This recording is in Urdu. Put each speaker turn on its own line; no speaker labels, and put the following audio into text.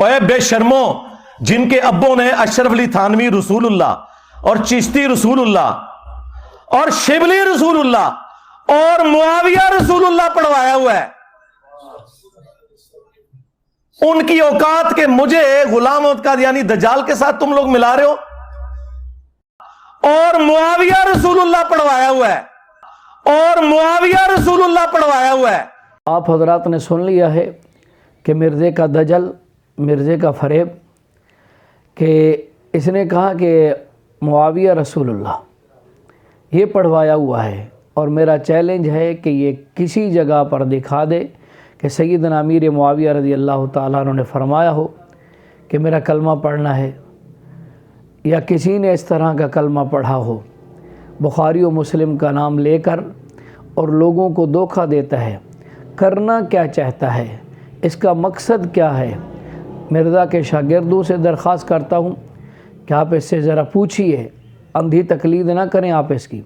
اے بے شرمو، جن کے ابوں نے اشرف علی تھانوی رسول اللہ اور چشتی رسول اللہ اور شبلی رسول اللہ اور معاویہ رسول اللہ پڑھوایا ہوا ہے، ان کی اوقات کے مجھے غلام احمد قادیانی دجال کے ساتھ تم لوگ ملا رہے ہو، اور معاویہ رسول اللہ پڑھوایا ہوا ہے، اور معاویہ رسول اللہ پڑھوایا ہوا ہے۔
آپ حضرات نے سن لیا ہے کہ مرزے کا دجل، مرزے کا فریب، کہ اس نے کہا کہ معاویہ رسول اللہ یہ پڑھوایا ہوا ہے، اور میرا چیلنج ہے کہ یہ کسی جگہ پر دکھا دے کہ سیدنا امیر معاویہ رضی اللہ تعالیٰ عنہ نے فرمایا ہو کہ میرا کلمہ پڑھنا ہے، یا کسی نے اس طرح کا کلمہ پڑھا ہو، بخاری و مسلم کا نام لے کر، اور لوگوں کو دھوکہ دیتا ہے۔ کرنا کیا چاہتا ہے، اس کا مقصد کیا ہے؟ مرزا کے شاگردوں سے درخواست کرتا ہوں کہ آپ اس سے ذرا پوچھئے، اندھی تقلید نہ کریں آپ اس کی۔